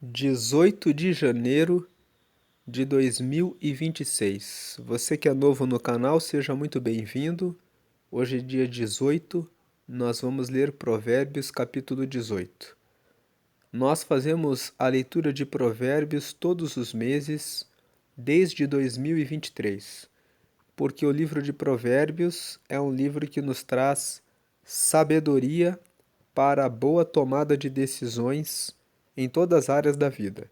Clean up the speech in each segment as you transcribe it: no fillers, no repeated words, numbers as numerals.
18 de janeiro de 2026. Você que é novo no canal, seja muito bem-vindo. Hoje, dia 18, nós vamos ler Provérbios, capítulo 18. Nós fazemos a leitura de Provérbios todos os meses, desde 2023, porque o livro de Provérbios é um livro que nos traz sabedoria para a boa tomada de decisões em todas as áreas da vida.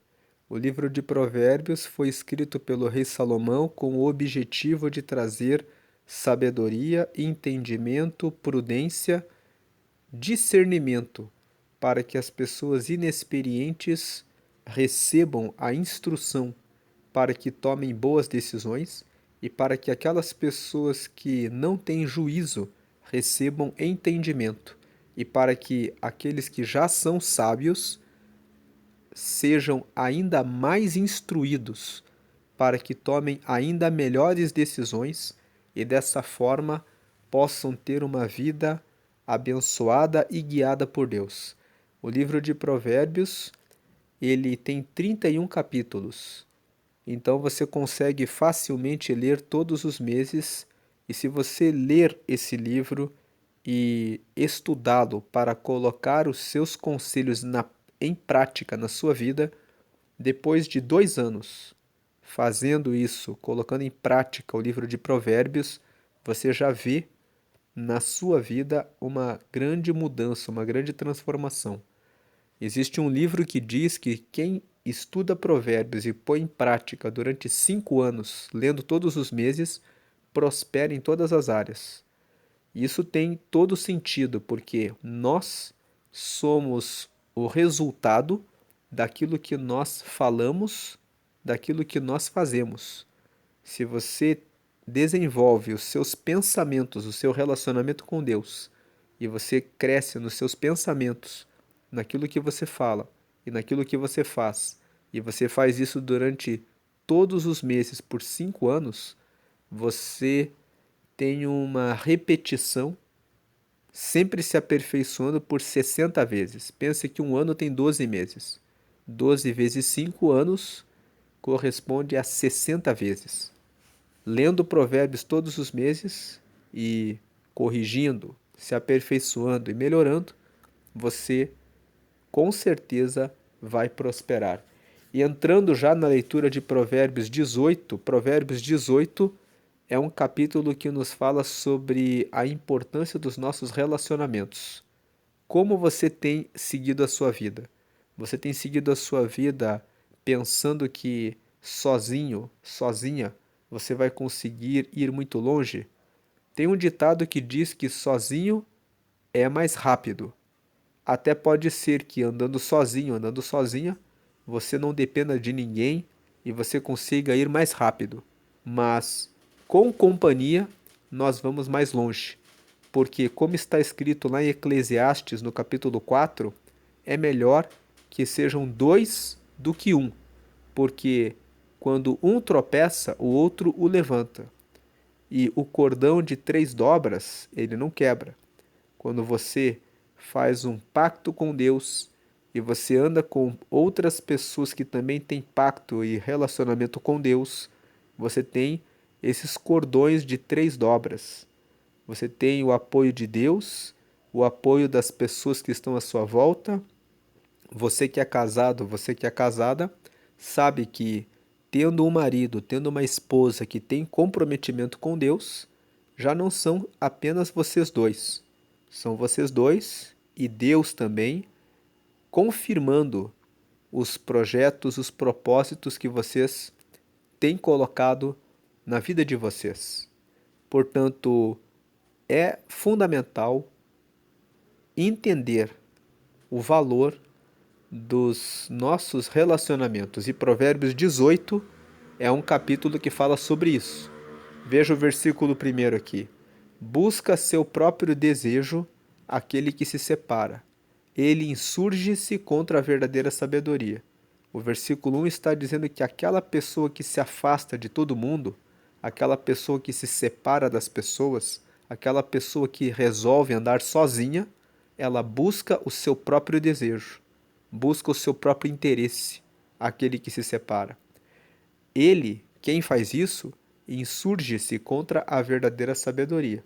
O livro de Provérbios foi escrito pelo rei Salomão com o objetivo de trazer sabedoria, entendimento, prudência, discernimento, para que as pessoas inexperientes recebam a instrução para que tomem boas decisões e para que aquelas pessoas que não têm juízo recebam entendimento e para que aqueles que já são sábios sejam ainda mais instruídos para que tomem ainda melhores decisões e dessa forma possam ter uma vida abençoada e guiada por Deus. O livro de Provérbios, ele tem 31 capítulos. Então você consegue facilmente ler todos os meses, e se você ler esse livro e estudá-lo para colocar os seus conselhos em prática na sua vida, depois de 2 anos fazendo isso, colocando em prática o livro de Provérbios, você já vê na sua vida uma grande mudança, uma grande transformação. Existe um livro que diz que quem estuda Provérbios e põe em prática durante 5 anos, lendo todos os meses, prospera em todas as áreas. Isso tem todo sentido, porque nós somos o resultado daquilo que nós falamos, daquilo que nós fazemos. Se você desenvolve os seus pensamentos, o seu relacionamento com Deus, e você cresce nos seus pensamentos, naquilo que você fala e naquilo que você faz, e você faz isso durante todos os meses por 5 anos, você tem uma repetição sempre se aperfeiçoando por 60 vezes. Pense que um ano tem 12 meses. 12 vezes 5 anos corresponde a 60 vezes. Lendo provérbios todos os meses e corrigindo, se aperfeiçoando e melhorando, você com certeza vai prosperar. E entrando já na leitura de Provérbios 18 é um capítulo que nos fala sobre a importância dos nossos relacionamentos. Como você tem seguido a sua vida? Você tem seguido a sua vida pensando que sozinho, sozinha, você vai conseguir ir muito longe? Tem um ditado que diz que sozinho é mais rápido. Até pode ser que andando sozinho, andando sozinha, você não dependa de ninguém e você consiga ir mais rápido. Mas com companhia, nós vamos mais longe. Porque, como está escrito lá em Eclesiastes, no capítulo 4, é melhor que sejam dois do que um. Porque quando um tropeça, o outro o levanta. E o cordão de 3 dobras, ele não quebra. Quando você faz um pacto com Deus e você anda com outras pessoas que também têm pacto e relacionamento com Deus, você tem esses cordões de 3 dobras. Você tem o apoio de Deus, o apoio das pessoas que estão à sua volta. Você que é casado, você que é casada, sabe que tendo um marido, tendo uma esposa que tem comprometimento com Deus, já não são apenas vocês dois. São vocês dois e Deus também, confirmando os projetos, os propósitos que vocês têm colocado na vida de vocês. Portanto, é fundamental entender o valor dos nossos relacionamentos. E Provérbios 18 é um capítulo que fala sobre isso. Veja o versículo 1 aqui. Busca seu próprio desejo aquele que se separa. Ele insurge-se contra a verdadeira sabedoria. O versículo 1 está dizendo que aquela pessoa que se afasta de todo mundo, aquela pessoa que se separa das pessoas, aquela pessoa que resolve andar sozinha, ela busca o seu próprio desejo, busca o seu próprio interesse, aquele que se separa. Ele, quem faz isso, insurge-se contra a verdadeira sabedoria.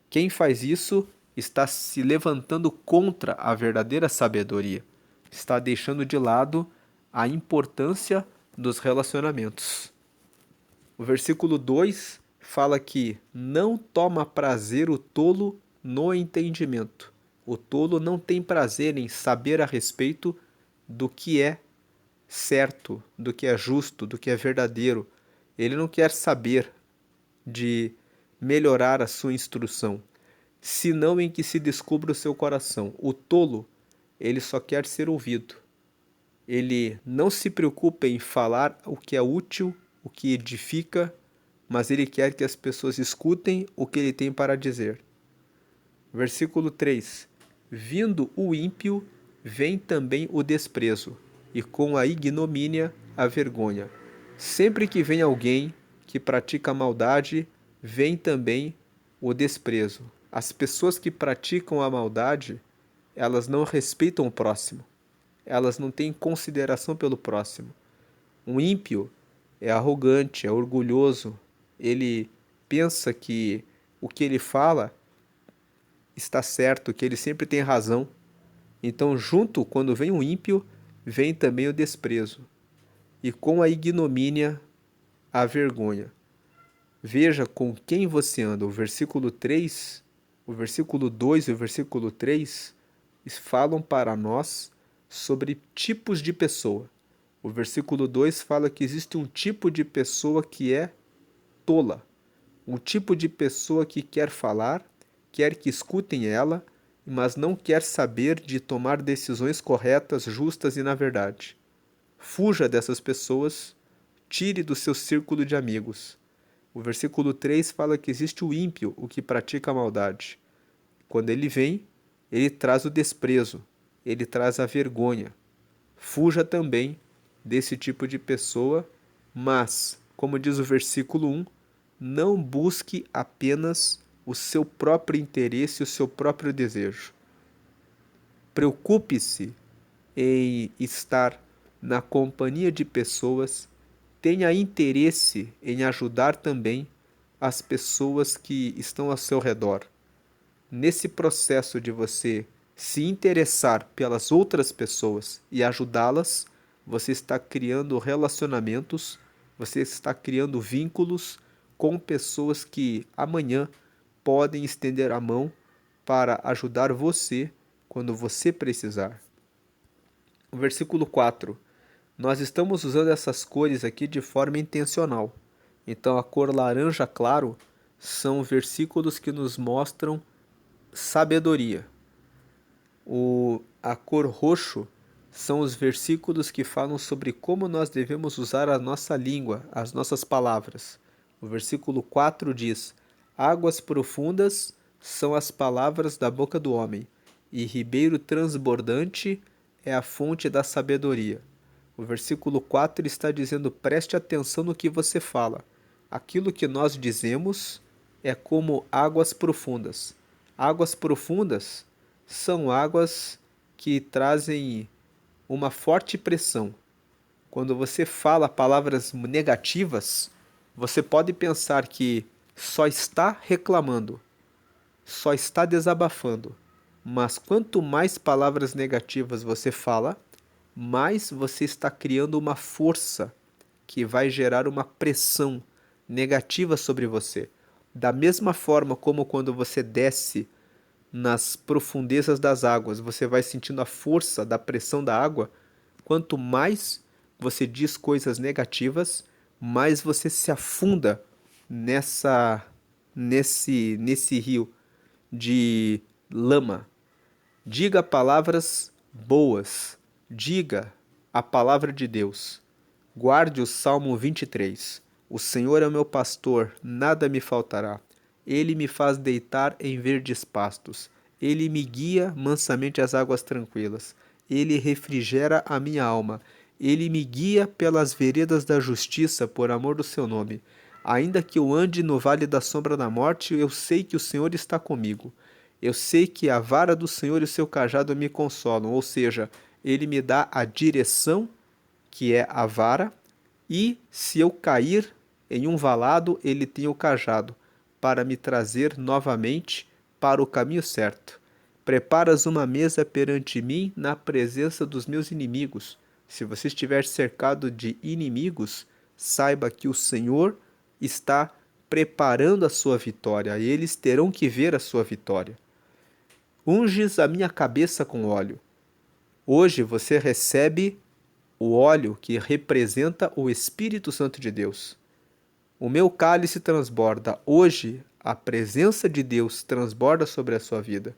Quem faz isso está se levantando contra a verdadeira sabedoria, está deixando de lado a importância dos relacionamentos. O versículo 2 fala que não toma prazer o tolo no entendimento. O tolo não tem prazer em saber a respeito do que é certo, do que é justo, do que é verdadeiro. Ele não quer saber de melhorar a sua instrução, senão em que se descubra o seu coração. O tolo, ele só quer ser ouvido. Ele não se preocupa em falar o que é útil, o que edifica, mas ele quer que as pessoas escutem o que ele tem para dizer. Versículo 3: Vindo o ímpio, vem também o desprezo, e com a ignomínia a vergonha. Sempre que vem alguém que pratica maldade, vem também o desprezo. As pessoas que praticam a maldade, elas não respeitam o próximo. Elas não têm consideração pelo próximo. Um ímpio é arrogante, é orgulhoso. Ele pensa que o que ele fala está certo, que ele sempre tem razão. Então, junto, quando vem o ímpio, vem também o desprezo. E com a ignomínia, a vergonha. Veja com quem você anda. O versículo 3, o versículo 2 e o versículo 3 falam para nós sobre tipos de pessoa. O versículo 2 fala que existe um tipo de pessoa que é tola. Um tipo de pessoa que quer falar, quer que escutem ela, mas não quer saber de tomar decisões corretas, justas e na verdade. Fuja dessas pessoas, tire do seu círculo de amigos. O versículo 3 fala que existe o ímpio, o que pratica a maldade. Quando ele vem, ele traz o desprezo, ele traz a vergonha. Fuja também desse tipo de pessoa, mas, como diz o versículo 1, não busque apenas o seu próprio interesse, o seu próprio desejo. Preocupe-se em estar na companhia de pessoas, tenha interesse em ajudar também as pessoas que estão ao seu redor. Nesse processo de você se interessar pelas outras pessoas e ajudá-las, você está criando relacionamentos, você está criando vínculos com pessoas que amanhã podem estender a mão para ajudar você quando você precisar. O versículo 4. Nós estamos usando essas cores aqui de forma intencional. Então, a cor laranja claro são versículos que nos mostram sabedoria. A cor roxo são os versículos que falam sobre como nós devemos usar a nossa língua, as nossas palavras. O versículo 4 diz: Águas profundas são as palavras da boca do homem, e ribeiro transbordante é a fonte da sabedoria. O versículo 4 está dizendo: preste atenção no que você fala. Aquilo que nós dizemos é como águas profundas. Águas profundas são águas que trazem uma forte pressão. Quando você fala palavras negativas, você pode pensar que só está reclamando, só está desabafando. Mas quanto mais palavras negativas você fala, mais você está criando uma força que vai gerar uma pressão negativa sobre você. Da mesma forma como quando você desce nas profundezas das águas, você vai sentindo a força da pressão da água. Quanto mais você diz coisas negativas, mais você se afunda nesse rio de lama. Diga palavras boas, diga a palavra de Deus. Guarde o Salmo 23. O Senhor é o meu pastor, nada me faltará. Ele me faz deitar em verdes pastos. Ele me guia mansamente às águas tranquilas. Ele refrigera a minha alma. Ele me guia pelas veredas da justiça, por amor do seu nome. Ainda que eu ande no vale da sombra da morte, eu sei que o Senhor está comigo. Eu sei que a vara do Senhor e o seu cajado me consolam, ou seja, ele me dá a direção, que é a vara, e se eu cair em um valado, ele tem o cajado, para me trazer novamente para o caminho certo. Preparas uma mesa perante mim na presença dos meus inimigos. Se você estiver cercado de inimigos, saiba que o Senhor está preparando a sua vitória, e eles terão que ver a sua vitória. Unges a minha cabeça com óleo. Hoje você recebe o óleo que representa o Espírito Santo de Deus. O meu cálice transborda. Hoje a presença de Deus transborda sobre a sua vida.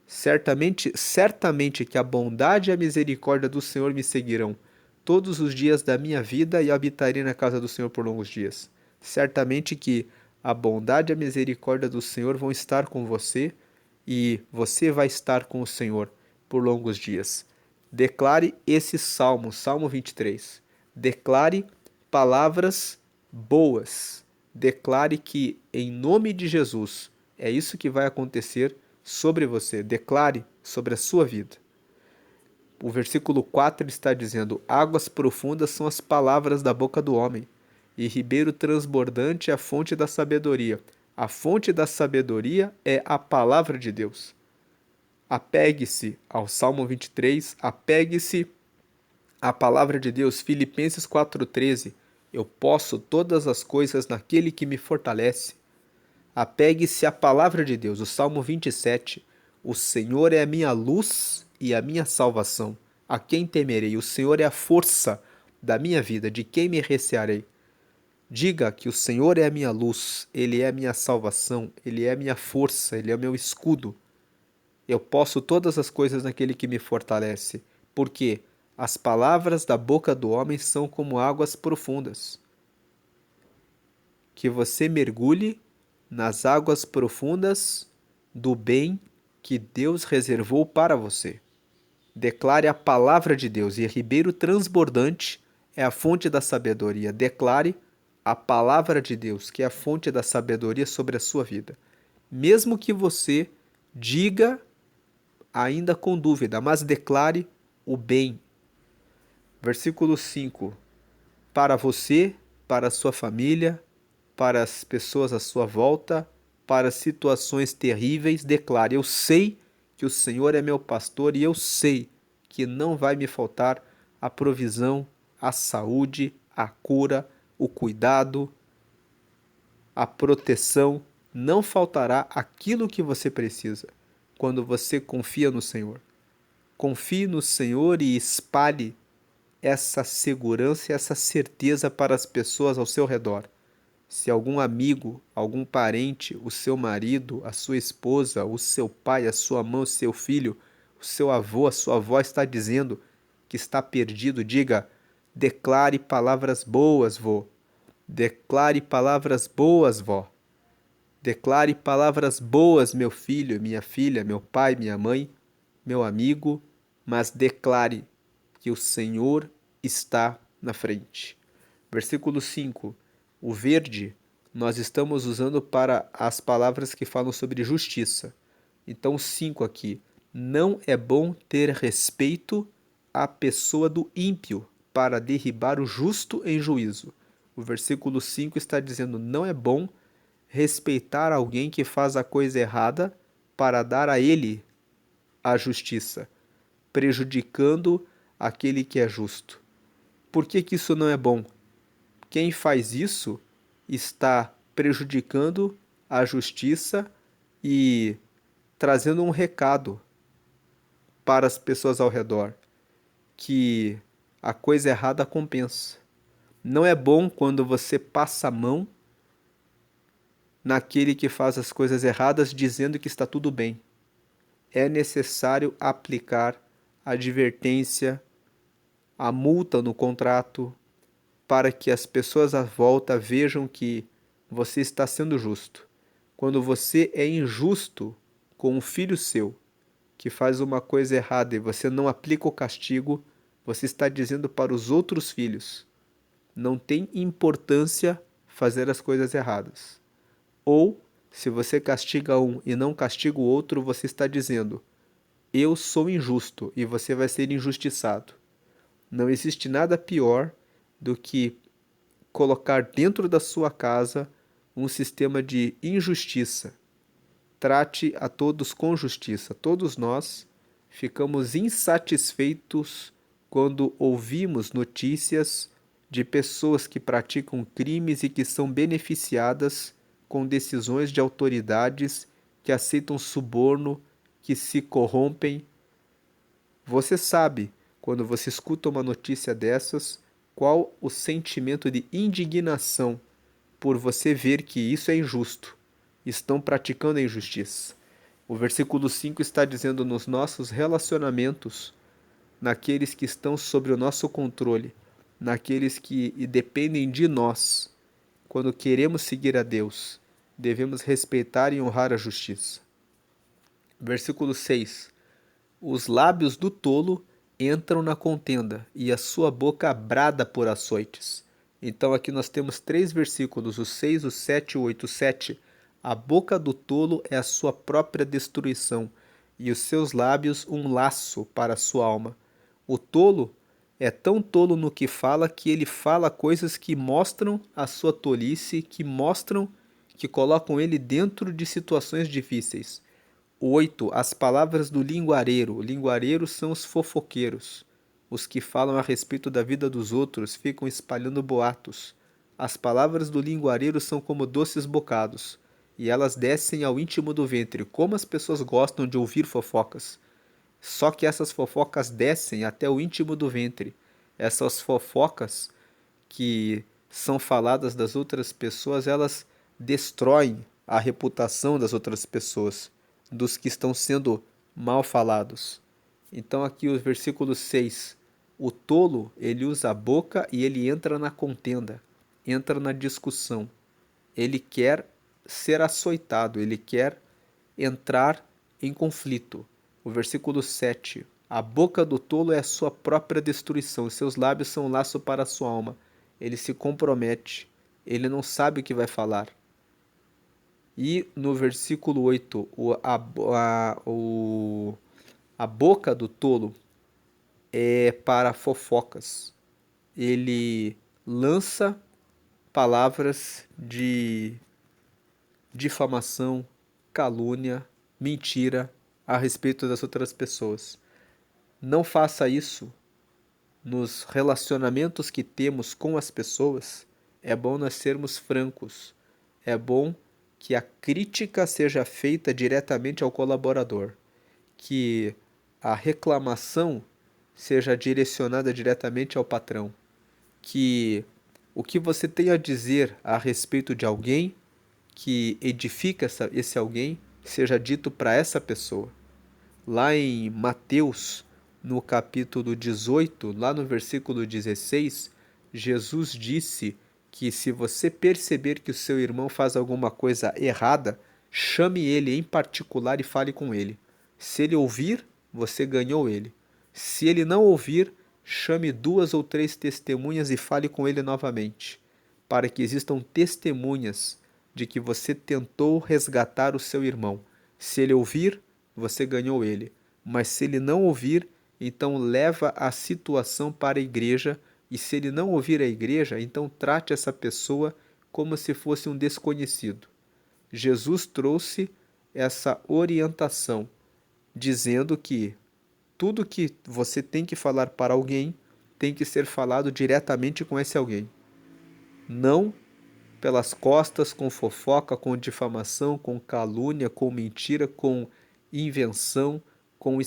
Certamente que a bondade e a misericórdia do Senhor me seguirão todos os dias da minha vida e habitarei na casa do Senhor por longos dias. Certamente que a bondade e a misericórdia do Senhor vão estar com você e você vai estar com o Senhor por longos dias. Declare esse salmo, Salmo 23. Declare palavras boas. Declare que, em nome de Jesus, é isso que vai acontecer sobre você. Declare sobre a sua vida. O versículo 4 está dizendo: águas profundas são as palavras da boca do homem, e ribeiro transbordante é a fonte da sabedoria. A fonte da sabedoria é a palavra de Deus. Apegue-se ao Salmo 23, apegue-se à palavra de Deus. Filipenses 4,13. Eu posso todas as coisas naquele que me fortalece. Apegue-se à palavra de Deus. O Salmo 27. O Senhor é a minha luz e a minha salvação. A quem temerei? O Senhor é a força da minha vida. De quem me recearei? Diga que o Senhor é a minha luz, Ele é a minha salvação, Ele é a minha força, Ele é o meu escudo. Eu posso todas as coisas naquele que me fortalece, porque as palavras da boca do homem são como águas profundas. Que você mergulhe nas águas profundas do bem que Deus reservou para você. Declare a palavra de Deus, e ribeiro transbordante é a fonte da sabedoria. Declare a palavra de Deus, que é a fonte da sabedoria sobre a sua vida. Mesmo que você diga ainda com dúvida, mas declare o bem. Versículo 5. Para você, para a sua família, para as pessoas à sua volta, para situações terríveis, declare: eu sei que o Senhor é meu pastor e eu sei que não vai me faltar a provisão, a saúde, a cura, o cuidado, a proteção. Não faltará aquilo que você precisa quando você confia no Senhor. Confie no Senhor e espalhe essa segurança e essa certeza para as pessoas ao seu redor. Se algum amigo, algum parente, o seu marido, a sua esposa, o seu pai, a sua mãe, o seu filho, o seu avô, a sua avó está dizendo que está perdido, diga: declare palavras boas, vô. Declare palavras boas, vó. Declare palavras boas, meu filho, minha filha, meu pai, minha mãe, meu amigo, mas declare que o Senhor está na frente. Versículo 5. O verde nós estamos usando para as palavras que falam sobre justiça. Então, 5 aqui. Não é bom ter respeito à pessoa do ímpio para derribar o justo em juízo. O versículo 5 está dizendo: não é bom respeitar alguém que faz a coisa errada para dar a ele a justiça, prejudicando aquele que é justo. Por que que isso não é bom? Quem faz isso está prejudicando a justiça e trazendo um recado para as pessoas ao redor, que a coisa errada compensa. Não é bom quando você passa a mão naquele que faz as coisas erradas dizendo que está tudo bem. É necessário aplicar a advertência, a multa no contrato, para que as pessoas à volta vejam que você está sendo justo. Quando você é injusto com um filho seu, que faz uma coisa errada e você não aplica o castigo, você está dizendo para os outros filhos: não tem importância fazer as coisas erradas. Ou, se você castiga um e não castiga o outro, você está dizendo: eu sou injusto e você vai ser injustiçado. Não existe nada pior do que colocar dentro da sua casa um sistema de injustiça. Trate a todos com justiça. Todos nós ficamos insatisfeitos quando ouvimos notícias de pessoas que praticam crimes e que são beneficiadas com decisões de autoridades que aceitam suborno, que se corrompem. Você sabe, quando você escuta uma notícia dessas, qual o sentimento de indignação por você ver que isso é injusto. Estão praticando a injustiça. O versículo 5 está dizendo nos nossos relacionamentos, naqueles que estão sob o nosso controle, naqueles que dependem de nós, quando queremos seguir a Deus, devemos respeitar e honrar a justiça. Versículo 6. Os lábios do tolo entram na contenda, e a sua boca brada por açoites. Então aqui nós temos 3 versículos, o 6, o 7 e o 8. O 7. A boca do tolo é a sua própria destruição, e os seus lábios um laço para a sua alma. O tolo é tão tolo no que fala que ele fala coisas que mostram a sua tolice, que colocam ele dentro de situações difíceis. 8. As palavras do linguareiro. Linguareiros são os fofoqueiros. Os que falam a respeito da vida dos outros ficam espalhando boatos. As palavras do linguareiro são como doces bocados, e elas descem ao íntimo do ventre. Como as pessoas gostam de ouvir fofocas. Só que essas fofocas descem até o íntimo do ventre. Essas fofocas que são faladas das outras pessoas, elas destroem a reputação das outras pessoas, dos que estão sendo mal falados. Então aqui o versículo 6, o tolo, ele usa a boca e ele entra na contenda, entra na discussão. Ele quer ser açoitado, ele quer entrar em conflito. O versículo 7, a boca do tolo é a sua própria destruição, seus lábios são um laço para a sua alma. Ele se compromete, ele não sabe o que vai falar. E no versículo 8, a boca do tolo é para fofocas. Ele lança palavras de difamação, calúnia, mentira a respeito das outras pessoas. Não faça isso nos relacionamentos que temos com as pessoas. É bom nós sermos francos. É bom que a crítica seja feita diretamente ao colaborador, que a reclamação seja direcionada diretamente ao patrão, que o que você tem a dizer a respeito de alguém que edifica esse alguém seja dito para essa pessoa. Lá em Mateus, no capítulo 18, lá no versículo 16, Jesus disse que se você perceber que o seu irmão faz alguma coisa errada, chame ele em particular e fale com ele. Se ele ouvir, você ganhou ele. Se ele não ouvir, chame 2 ou 3 testemunhas e fale com ele novamente, para que existam testemunhas de que você tentou resgatar o seu irmão. Se ele ouvir, você ganhou ele. Mas se ele não ouvir, então leva a situação para a igreja, e se ele não ouvir a igreja, então trate essa pessoa como se fosse um desconhecido. Jesus trouxe essa orientação, dizendo que tudo que você tem que falar para alguém tem que ser falado diretamente com esse alguém. Não pelas costas, com fofoca, com difamação, com calúnia, com mentira, com invenção, com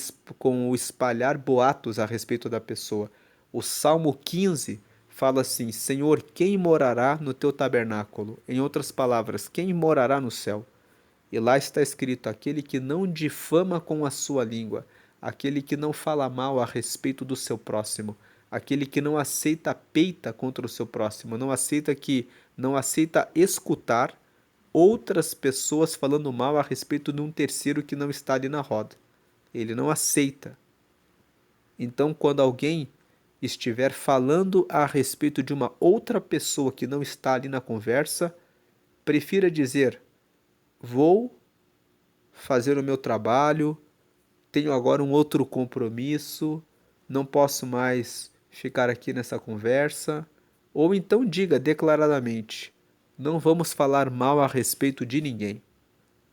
o espalhar boatos a respeito da pessoa. O Salmo 15 fala assim: Senhor, quem morará no teu tabernáculo? Em outras palavras, quem morará no céu? E lá está escrito: aquele que não difama com a sua língua, aquele que não fala mal a respeito do seu próximo, aquele que não aceita peita contra o seu próximo, não aceita escutar outras pessoas falando mal a respeito de um terceiro que não está ali na roda. Ele não aceita. Então, quando alguém estiver falando a respeito de uma outra pessoa que não está ali na conversa, prefira dizer: vou fazer o meu trabalho, tenho agora um outro compromisso, não posso mais ficar aqui nessa conversa. Ou então diga declaradamente: não vamos falar mal a respeito de ninguém,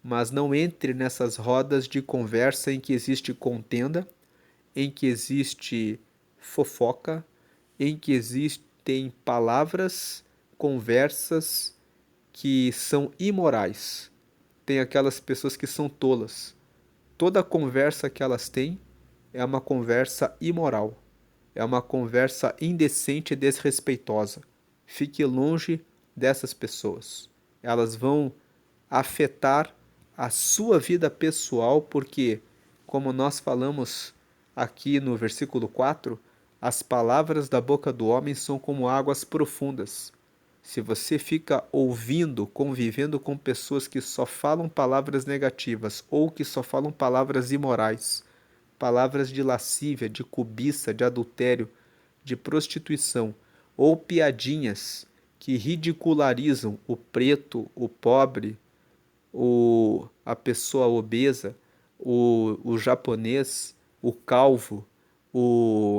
mas não entre nessas rodas de conversa em que existe contenda, em que existe fofoca, em que existem palavras, conversas que são imorais. Tem aquelas pessoas que são tolas. Toda conversa que elas têm é uma conversa imoral, é uma conversa indecente e desrespeitosa. Fique longe dessas pessoas. Elas vão afetar a sua vida pessoal, porque, como nós falamos aqui no versículo 4, as palavras da boca do homem são como águas profundas. Se você fica ouvindo, convivendo com pessoas que só falam palavras negativas ou que só falam palavras imorais, palavras de lascívia, de cobiça, de adultério, de prostituição, ou piadinhas que ridicularizam o preto, o pobre, a pessoa obesa, o japonês, o calvo,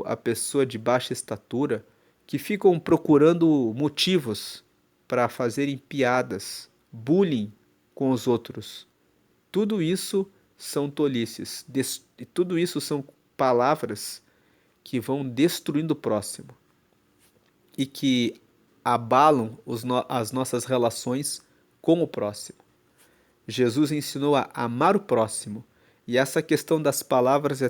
a pessoa de baixa estatura, que ficam procurando motivos para fazerem piadas, bullying com os outros. Tudo isso são tolices, e tudo isso são palavras que vão destruindo o próximo e que abalam as nossas relações com o próximo. Jesus ensinou a amar o próximo, e essa questão das palavras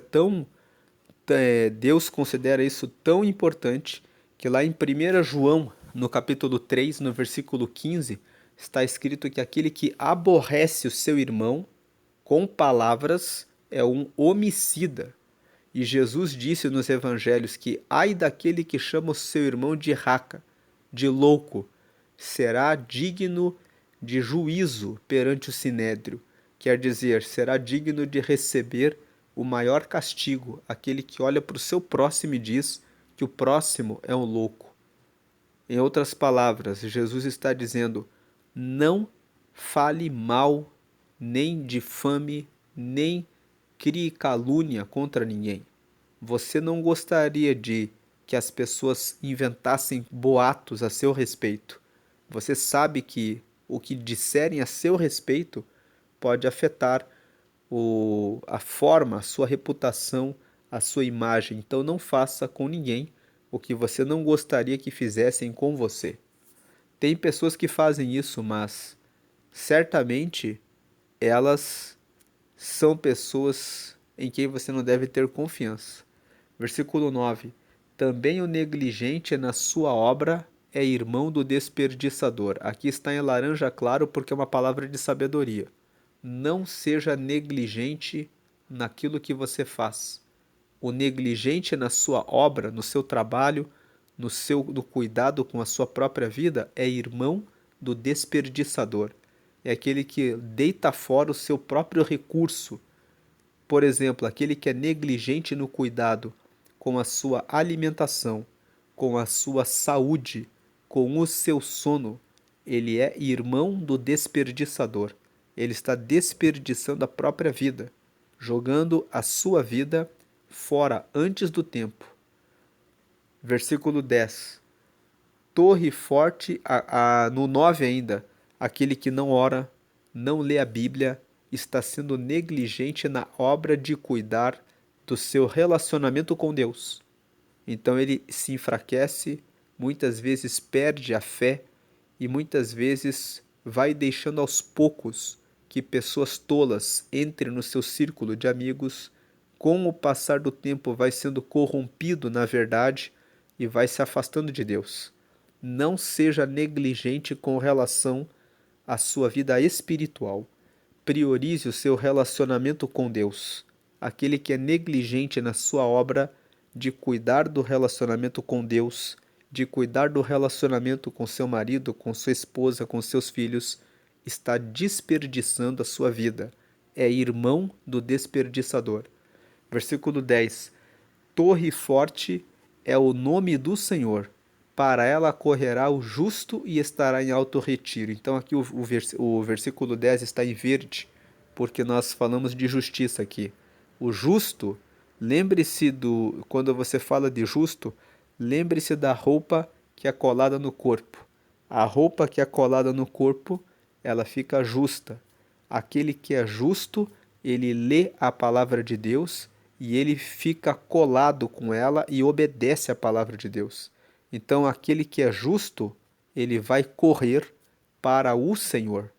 Deus considera isso tão importante que lá em 1 João, no capítulo 3, no versículo 15, está escrito que aquele que aborrece o seu irmão com palavras é um homicida. E Jesus disse nos evangelhos que ai daquele que chama o seu irmão de raca, de louco, será digno de juízo perante o sinédrio. Quer dizer, será digno de receber o maior castigo, aquele que olha para o seu próximo e diz que o próximo é um louco. Em outras palavras, Jesus está dizendo: não fale mal, nem difame, nem crie calúnia contra ninguém. Você não gostaria de que as pessoas inventassem boatos a seu respeito. Você sabe que o que disserem a seu respeito pode afetar a forma, a sua reputação, a sua imagem. Então não faça com ninguém o que você não gostaria que fizessem com você. Tem pessoas que fazem isso, mas certamente elas são pessoas em quem você não deve ter confiança. Versículo 9: também o negligente na sua obra é irmão do desperdiçador. Aqui está em laranja claro porque é uma palavra de sabedoria. Não seja negligente naquilo que você faz. O negligente na sua obra, no seu trabalho, no cuidado com a sua própria vida, é irmão do desperdiçador. É aquele que deita fora o seu próprio recurso. Por exemplo, aquele que é negligente no cuidado com a sua alimentação, com a sua saúde, com o seu sono, ele é irmão do desperdiçador. Ele está desperdiçando a própria vida, jogando a sua vida fora antes do tempo. Versículo 10. Torre forte, no 9 ainda, aquele que não ora, não lê a Bíblia, está sendo negligente na obra de cuidar do seu relacionamento com Deus. Então ele se enfraquece, muitas vezes perde a fé e muitas vezes vai deixando aos poucos que pessoas tolas entrem no seu círculo de amigos. Com o passar do tempo vai sendo corrompido na verdade e vai se afastando de Deus. Não seja negligente com relação à sua vida espiritual. Priorize o seu relacionamento com Deus. Aquele que é negligente na sua obra de cuidar do relacionamento com Deus, de cuidar do relacionamento com seu marido, com sua esposa, com seus filhos, está desperdiçando a sua vida. É irmão do desperdiçador. Versículo 10. Torre forte é o nome do Senhor. Para ela correrá o justo e estará em alto retiro. Então aqui o versículo 10 está em verde, porque nós falamos de justiça aqui. O justo, lembre-se quando você fala de justo, lembre-se da roupa que é colada no corpo. A roupa que é colada no corpo, ela fica justa. Aquele que é justo, ele lê a palavra de Deus e ele fica colado com ela e obedece à palavra de Deus. Então, aquele que é justo, ele vai correr para o Senhor.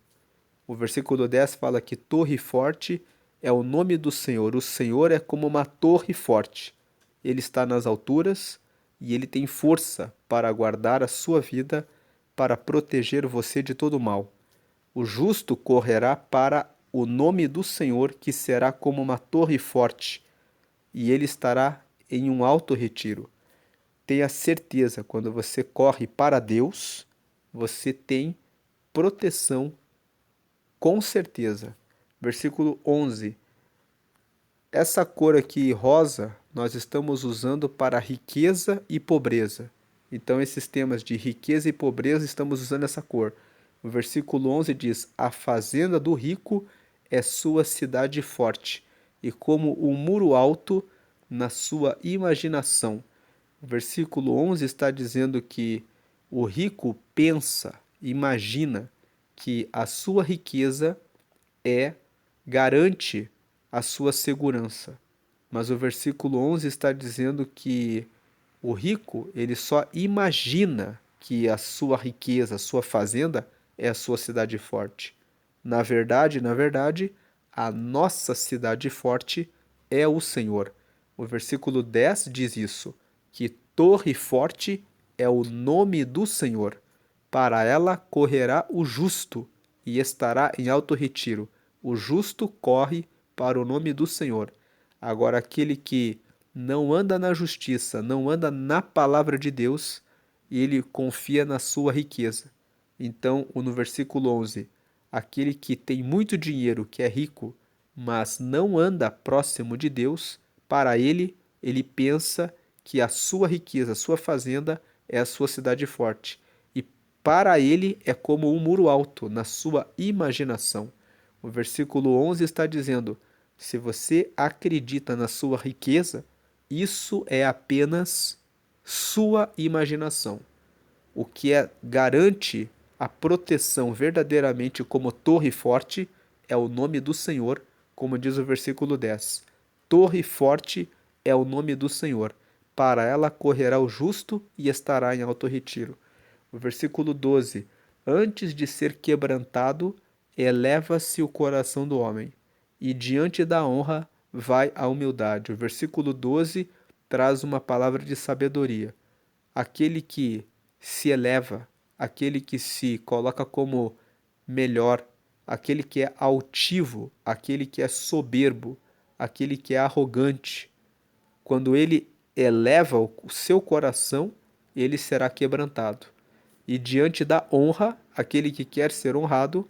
O versículo 10 fala que torre forte é o nome do Senhor. O Senhor é como uma torre forte. Ele está nas alturas e ele tem força para guardar a sua vida, para proteger você de todo mal. O justo correrá para o nome do Senhor, que será como uma torre forte, e ele estará em um alto retiro. Tenha certeza, quando você corre para Deus, você tem proteção, com certeza. Versículo 11. Essa cor aqui, rosa, nós estamos usando para riqueza e pobreza. Então, esses temas de riqueza e pobreza, estamos usando essa cor. O versículo 11 diz: A fazenda do rico é sua cidade forte, e como um muro alto na sua imaginação. O versículo 11 está dizendo que o rico pensa, imagina que a sua riqueza garante a sua segurança. Mas o versículo 11 está dizendo que o rico, ele só imagina que a sua riqueza, a sua fazenda é a sua cidade forte. Na verdade, a nossa cidade forte é o Senhor. O versículo 10 diz isso, que torre forte é o nome do Senhor. Para ela correrá o justo e estará em alto retiro. O justo corre para o nome do Senhor. Agora, aquele que não anda na justiça, não anda na palavra de Deus, ele confia na sua riqueza. Então, no versículo 11, aquele que tem muito dinheiro, que é rico, mas não anda próximo de Deus, para ele, ele pensa que a sua riqueza, a sua fazenda é a sua cidade forte. E para ele é como um muro alto na sua imaginação. O versículo 11 está dizendo: se você acredita na sua riqueza, isso é apenas sua imaginação. O que garante a proteção verdadeiramente como torre forte é o nome do Senhor, como diz o versículo 10. Torre forte é o nome do Senhor. Para ela correrá o justo e estará em alto retiro. O versículo 12. Antes de ser quebrantado, eleva-se o coração do homem, e diante da honra vai a humildade. O versículo 12 traz uma palavra de sabedoria. Aquele que se eleva, aquele que se coloca como melhor, aquele que é altivo, aquele que é soberbo, aquele que é arrogante, quando ele eleva o seu coração, ele será quebrantado. E diante da honra, aquele que quer ser honrado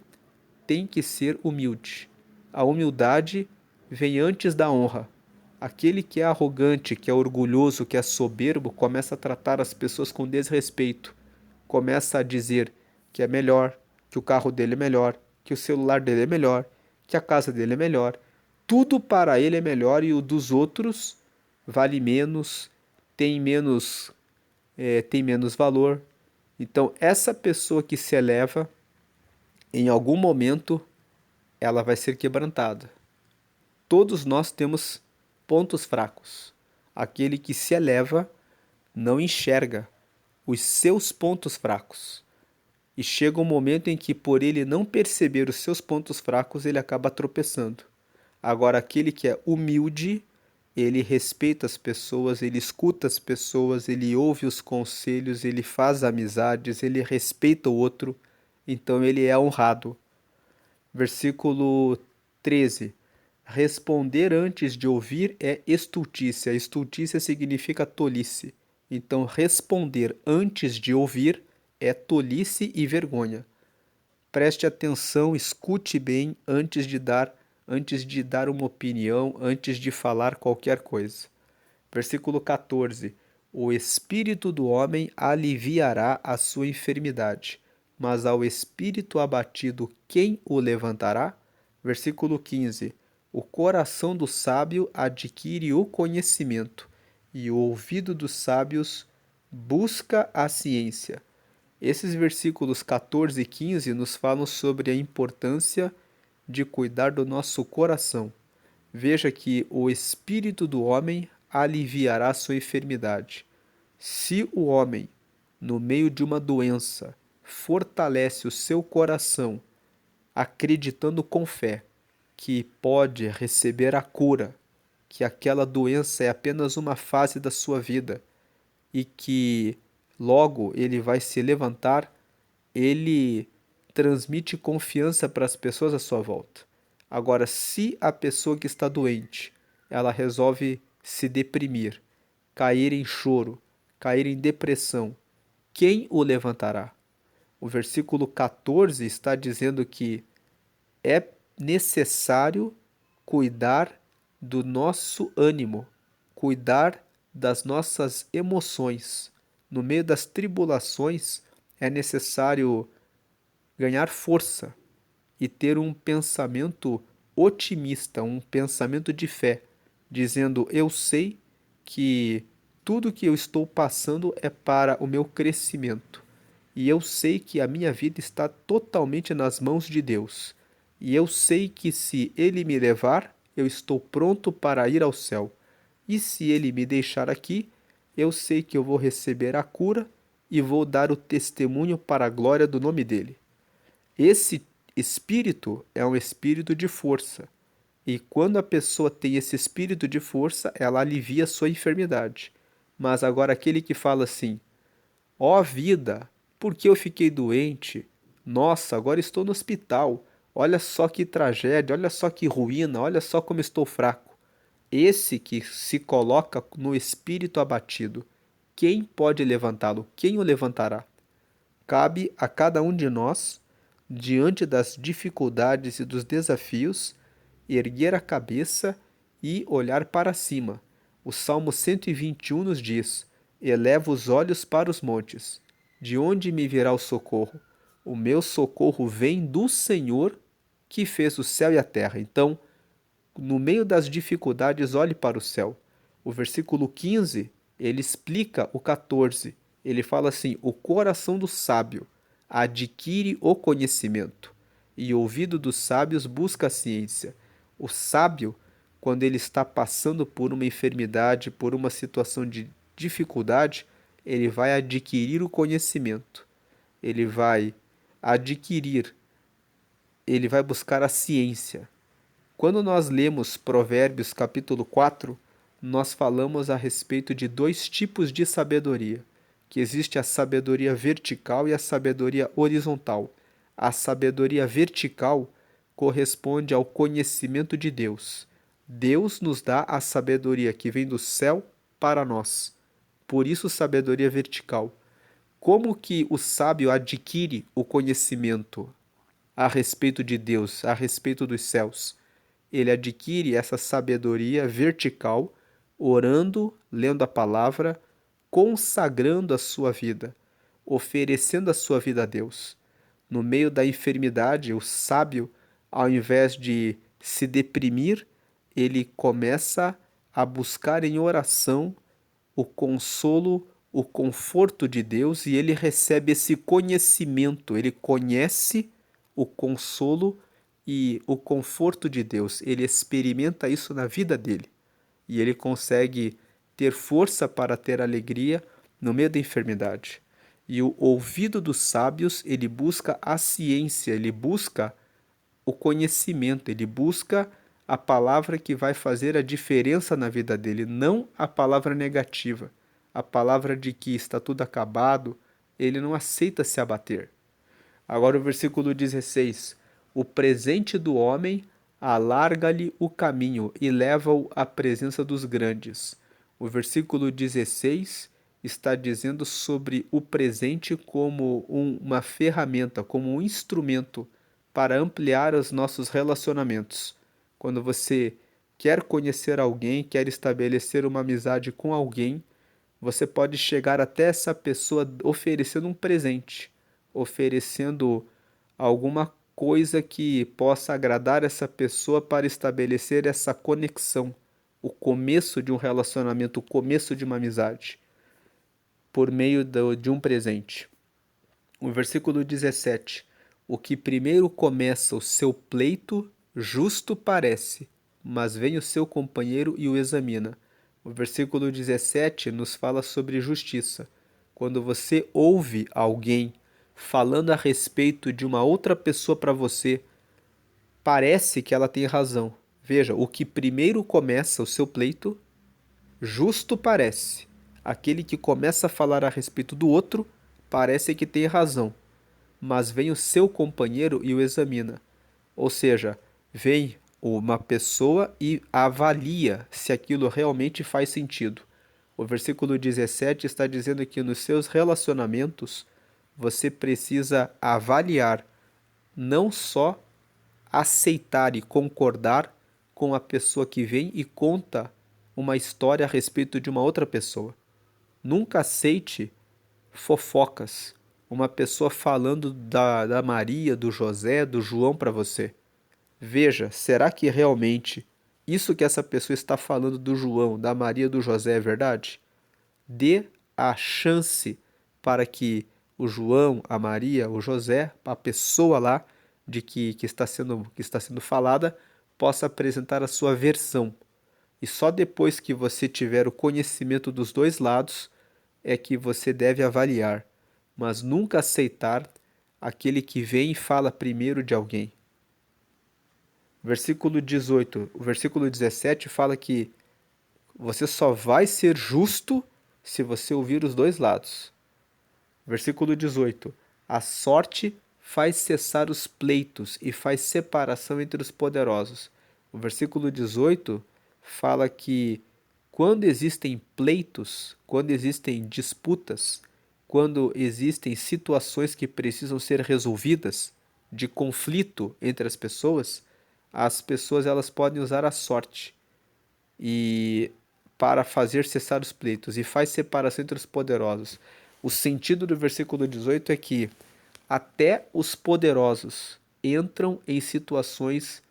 tem que ser humilde. A humildade vem antes da honra. Aquele que é arrogante, que é orgulhoso, que é soberbo, começa a tratar as pessoas com desrespeito. Começa a dizer que é melhor, que o carro dele é melhor, que o celular dele é melhor, que a casa dele é melhor. Tudo para ele é melhor e o dos outros vale menos, tem menos, tem menos valor. Então, essa pessoa que se eleva, em algum momento, ela vai ser quebrantada. Todos nós temos pontos fracos. Aquele que se eleva não enxerga os seus pontos fracos. E chega um momento em que, por ele não perceber os seus pontos fracos, ele acaba tropeçando. Agora, aquele que é humilde, ele respeita as pessoas, ele escuta as pessoas, ele ouve os conselhos, ele faz amizades, ele respeita o outro, então ele é honrado. Versículo 13. Responder antes de ouvir é estultícia. Estultícia significa tolice. Então, responder antes de ouvir é tolice e vergonha. Preste atenção, escute bem antes de dar uma opinião, antes de falar qualquer coisa. Versículo 14. O espírito do homem aliviará a sua enfermidade, mas ao espírito abatido quem o levantará? Versículo 15. O coração do sábio adquire o conhecimento, e o ouvido dos sábios busca a ciência. Esses versículos 14 e 15 nos falam sobre a importância de cuidar do nosso coração. Veja que o espírito do homem aliviará sua enfermidade. Se o homem, no meio de uma doença, fortalece o seu coração, acreditando com fé que pode receber a cura, que aquela doença é apenas uma fase da sua vida e que logo ele vai se levantar, ele transmite confiança para as pessoas à sua volta. Agora, se a pessoa que está doente, ela resolve se deprimir, cair em choro, cair em depressão, quem o levantará? O versículo 14 está dizendo que é necessário cuidar do nosso ânimo, cuidar das nossas emoções. No meio das tribulações, é necessário ganhar força e ter um pensamento otimista, um pensamento de fé, dizendo: eu sei que tudo que eu estou passando é para o meu crescimento. E eu sei que a minha vida está totalmente nas mãos de Deus. E eu sei que se Ele me levar, eu estou pronto para ir ao céu. E se Ele me deixar aqui, eu sei que eu vou receber a cura e vou dar o testemunho para a glória do nome dEle. Esse espírito é um espírito de força. E quando a pessoa tem esse espírito de força, ela alivia sua enfermidade. Mas agora aquele que fala assim: ó vida, por que eu fiquei doente? Nossa, agora estou no hospital. Olha só que tragédia, olha só que ruína, olha só como estou fraco. Esse que se coloca no espírito abatido, quem pode levantá-lo? Quem o levantará? Cabe a cada um de nós, diante das dificuldades e dos desafios, erguer a cabeça e olhar para cima. O Salmo 121 nos diz: eleva os olhos para os montes. De onde me virá o socorro? O meu socorro vem do Senhor que fez o céu e a terra. Então, no meio das dificuldades, olhe para o céu. O versículo 15, ele explica o 14. Ele fala assim: o coração do sábio adquire o conhecimento, e o ouvido dos sábios busca a ciência. O sábio, quando ele está passando por uma enfermidade, por uma situação de dificuldade, ele vai adquirir o conhecimento. Ele vai adquirir, ele vai buscar a ciência. Quando nós lemos Provérbios capítulo 4, nós falamos a respeito de dois tipos de sabedoria, que existe a sabedoria vertical e a sabedoria horizontal. A sabedoria vertical corresponde ao conhecimento de Deus. Deus nos dá a sabedoria que vem do céu para nós. Por isso, sabedoria vertical. Como que o sábio adquire o conhecimento a respeito de Deus, a respeito dos céus? Ele adquire essa sabedoria vertical, orando, lendo a palavra, consagrando a sua vida, oferecendo a sua vida a Deus. No meio da enfermidade, o sábio, ao invés de se deprimir, ele começa a buscar em oração o consolo, o conforto de Deus, e ele recebe esse conhecimento, ele conhece o consolo e o conforto de Deus, ele experimenta isso na vida dele e ele consegue ter força para ter alegria no meio da enfermidade. E o ouvido dos sábios, ele busca a ciência, ele busca o conhecimento, ele busca a palavra que vai fazer a diferença na vida dele, não a palavra negativa, a palavra de que está tudo acabado, ele não aceita se abater. Agora o versículo 16: o presente do homem alarga-lhe o caminho e leva-o à presença dos grandes. O versículo 16 está dizendo sobre o presente como uma ferramenta, como um instrumento para ampliar os nossos relacionamentos. Quando você quer conhecer alguém, quer estabelecer uma amizade com alguém, você pode chegar até essa pessoa oferecendo um presente, oferecendo alguma coisa que possa agradar essa pessoa para estabelecer essa conexão, o começo de um relacionamento, o começo de uma amizade, por meio de um presente. O versículo 17: o que primeiro começa o seu pleito, justo parece, mas vem o seu companheiro e o examina. O versículo 17 nos fala sobre justiça. Quando você ouve alguém falando a respeito de uma outra pessoa para você, parece que ela tem razão. Veja, o que primeiro começa o seu pleito, justo parece. Aquele que começa a falar a respeito do outro, parece que tem razão, mas vem o seu companheiro e o examina. Ou seja, vem uma pessoa e avalia se aquilo realmente faz sentido. O versículo 17 está dizendo que nos seus relacionamentos você precisa avaliar, não só aceitar e concordar com a pessoa que vem e conta uma história a respeito de uma outra pessoa. Nunca aceite fofocas, uma pessoa falando da Maria, do José, do João para você. Veja, será que realmente isso que essa pessoa está falando do João, da Maria, do José é verdade? Dê a chance para que o João, a Maria, o José, a pessoa lá que está sendo falada, possa apresentar a sua versão. E só depois que você tiver o conhecimento dos dois lados é que você deve avaliar, mas nunca aceitar aquele que vem e fala primeiro de alguém. Versículo 18, o versículo 17 fala que você só vai ser justo se você ouvir os dois lados. Versículo 18: a sorte faz cessar os pleitos e faz separação entre os poderosos. O versículo 18 fala que quando existem pleitos, quando existem disputas, quando existem situações que precisam ser resolvidas, de conflito entre as pessoas elas podem usar a sorte e para fazer cessar os pleitos e faz separação entre os poderosos. O sentido do versículo 18 é que até os poderosos entram em situações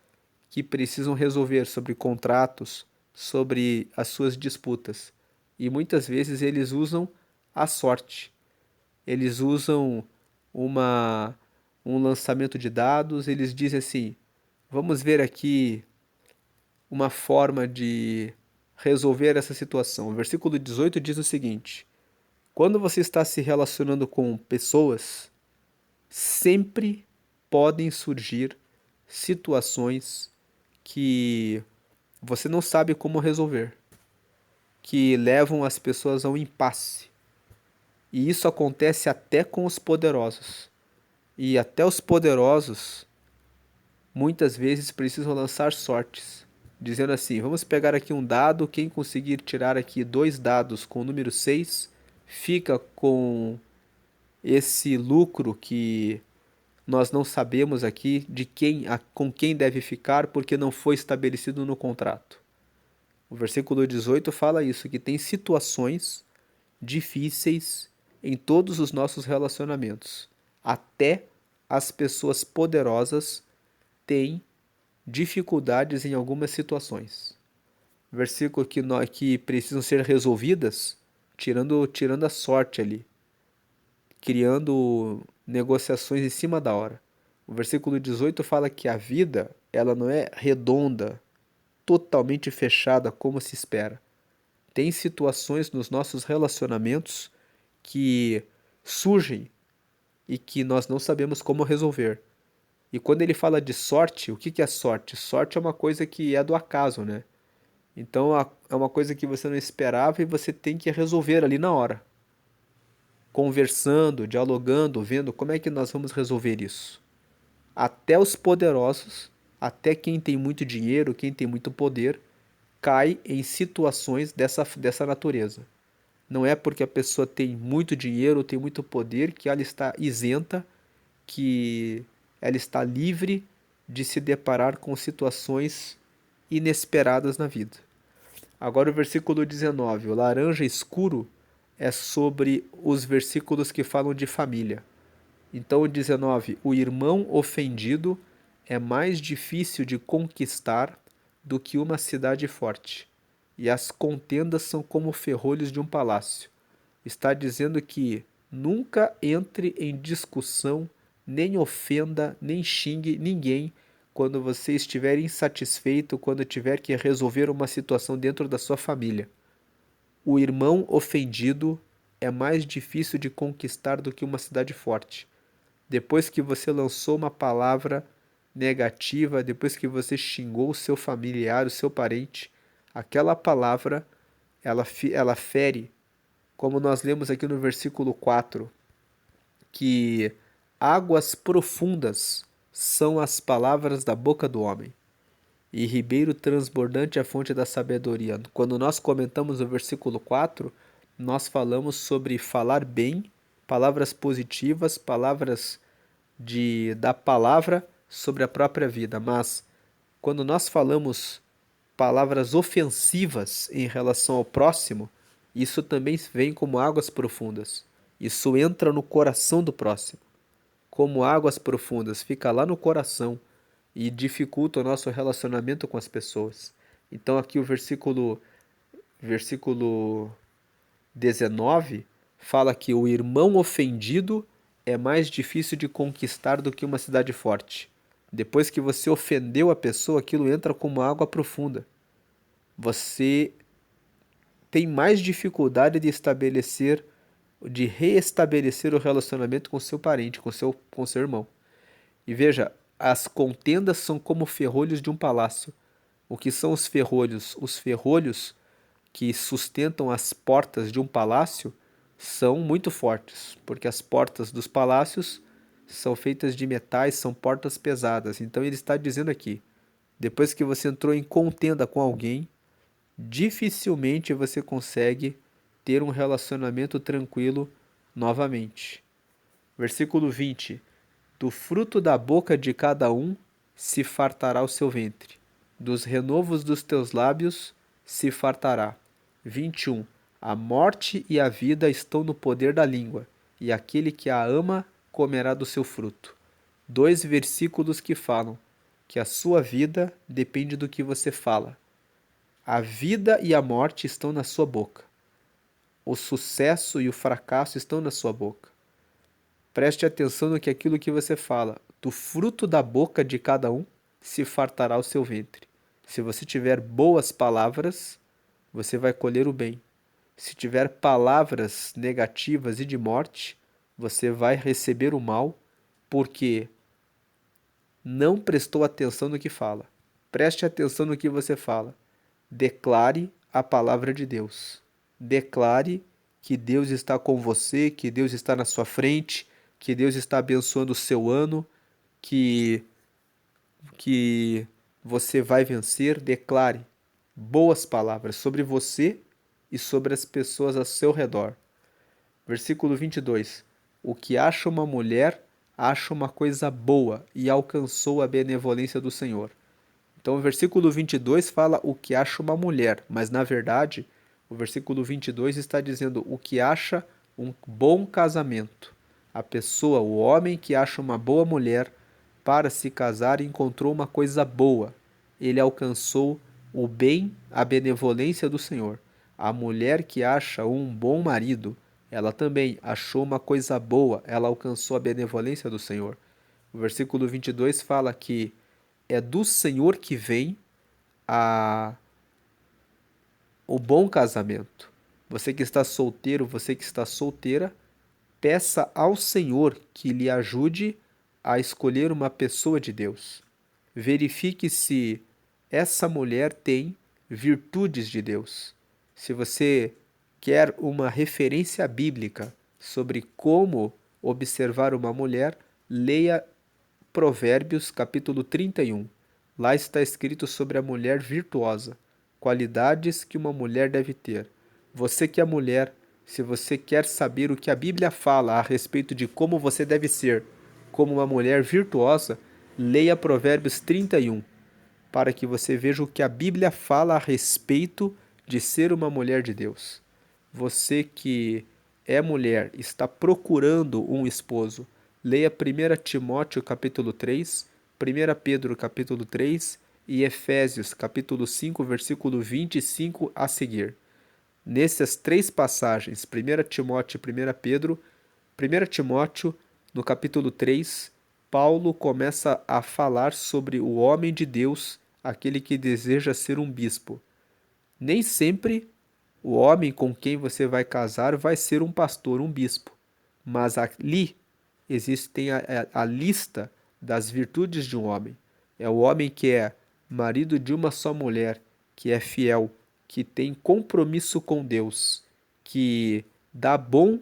que precisam resolver sobre contratos, sobre as suas disputas. E muitas vezes eles usam a sorte. Eles usam uma, um lançamento de dados, eles dizem assim: vamos ver aqui uma forma de resolver essa situação. O versículo 18 diz o seguinte: quando você está se relacionando com pessoas, sempre podem surgir situações que você não sabe como resolver, que levam as pessoas a um impasse. E isso acontece até com os poderosos. E até os poderosos muitas vezes precisam lançar sortes, dizendo assim: vamos pegar aqui um dado, quem conseguir tirar aqui dois dados com o número 6 fica com esse lucro que nós não sabemos aqui de com quem deve ficar porque não foi estabelecido no contrato. O versículo 18 fala isso, que tem situações difíceis em todos os nossos relacionamentos. Até as pessoas poderosas têm dificuldades em algumas situações. Versículo que precisam ser resolvidas, tirando a sorte ali, criando negociações em cima da hora. O versículo 18 fala que a vida, ela não é redonda, totalmente fechada como se espera. Tem situações nos nossos relacionamentos que surgem e que nós não sabemos como resolver. E quando ele fala de sorte, o que é sorte? Sorte é uma coisa que é do acaso, né? Então é uma coisa que você não esperava e você tem que resolver ali na hora. Conversando, dialogando, vendo como é que nós vamos resolver isso. Até os poderosos, até quem tem muito dinheiro, quem tem muito poder, cai em situações dessa natureza. Não é porque a pessoa tem muito dinheiro, tem muito poder, que ela está isenta, que ela está livre de se deparar com situações inesperadas na vida. Agora o versículo 19, o laranja escuro é sobre os versículos que falam de família. Então, o 19, o irmão ofendido é mais difícil de conquistar do que uma cidade forte, e as contendas são como ferrolhos de um palácio. Está dizendo que nunca entre em discussão, nem ofenda, nem xingue ninguém quando você estiver insatisfeito, quando tiver que resolver uma situação dentro da sua família. O irmão ofendido é mais difícil de conquistar do que uma cidade forte. Depois que você lançou uma palavra negativa, depois que você xingou o seu familiar, o seu parente, aquela palavra, ela fere, como nós lemos aqui no versículo 4, que águas profundas são as palavras da boca do homem, e ribeiro transbordante é a fonte da sabedoria. Quando nós comentamos o versículo 4, nós falamos sobre falar bem, palavras positivas, palavras da palavra sobre a própria vida, mas quando nós falamos palavras ofensivas em relação ao próximo, isso também vem como águas profundas. Isso entra no coração do próximo, como águas profundas, fica lá no coração e dificulta o nosso relacionamento com as pessoas. Então aqui o versículo 19 fala que o irmão ofendido é mais difícil de conquistar do que uma cidade forte. Depois que você ofendeu a pessoa, aquilo entra como água profunda. Você tem mais dificuldade de reestabelecer o relacionamento com seu parente, com seu irmão. E veja, as contendas são como ferrolhos de um palácio. O que são os ferrolhos? Os ferrolhos que sustentam as portas de um palácio são muito fortes, porque as portas dos palácios são feitas de metais, são portas pesadas. Então ele está dizendo aqui, depois que você entrou em contenda com alguém, dificilmente você consegue ter um relacionamento tranquilo novamente. Versículo 20: do fruto da boca de cada um se fartará o seu ventre, dos renovos dos teus lábios se fartará. 21. A morte e a vida estão no poder da língua, e aquele que a ama comerá do seu fruto. Dois versículos que falam que a sua vida depende do que você fala. A vida e a morte estão na sua boca. O sucesso e o fracasso estão na sua boca. Preste atenção no que aquilo que você fala. Do fruto da boca de cada um se fartará o seu ventre. Se você tiver boas palavras, você vai colher o bem. Se tiver palavras negativas e de morte, você vai receber o mal, porque não prestou atenção no que fala. Preste atenção no que você fala. Declare a palavra de Deus. Declare que Deus está com você, que Deus está na sua frente, que Deus está abençoando o seu ano, que você vai vencer. Declare boas palavras sobre você e sobre as pessoas ao seu redor. Versículo 22. O que acha uma mulher, acha uma coisa boa e alcançou a benevolência do Senhor. Então o versículo 22 fala o que acha uma mulher, mas na verdade o versículo 22 está dizendo o que acha um bom casamento. A pessoa, o homem que acha uma boa mulher para se casar encontrou uma coisa boa. Ele alcançou o bem, a benevolência do Senhor. A mulher que acha um bom marido, ela também achou uma coisa boa, ela alcançou a benevolência do Senhor. O versículo 22 fala que é do Senhor que vem o bom casamento. Você que está solteiro, você que está solteira, peça ao Senhor que lhe ajude a escolher uma pessoa de Deus. Verifique se essa mulher tem virtudes de Deus. Se você quer uma referência bíblica sobre como observar uma mulher, leia Provérbios capítulo 31. Lá está escrito sobre a mulher virtuosa, qualidades que uma mulher deve ter. Você que é mulher, se você quer saber o que a Bíblia fala a respeito de como você deve ser como uma mulher virtuosa, leia Provérbios 31, para que você veja o que a Bíblia fala a respeito de ser uma mulher de Deus. Você que é mulher, está procurando um esposo, leia 1 Timóteo capítulo 3, 1 Pedro capítulo 3 e Efésios capítulo 5, versículo 25 a seguir. Nessas três passagens, 1 Timóteo e 1 Pedro, 1 Timóteo, no capítulo 3, Paulo começa a falar sobre o homem de Deus, aquele que deseja ser um bispo. Nem sempre o homem com quem você vai casar vai ser um pastor, um bispo. Mas ali existe a lista das virtudes de um homem. É o homem que é marido de uma só mulher, que é fiel, que tem compromisso com Deus, que dá bom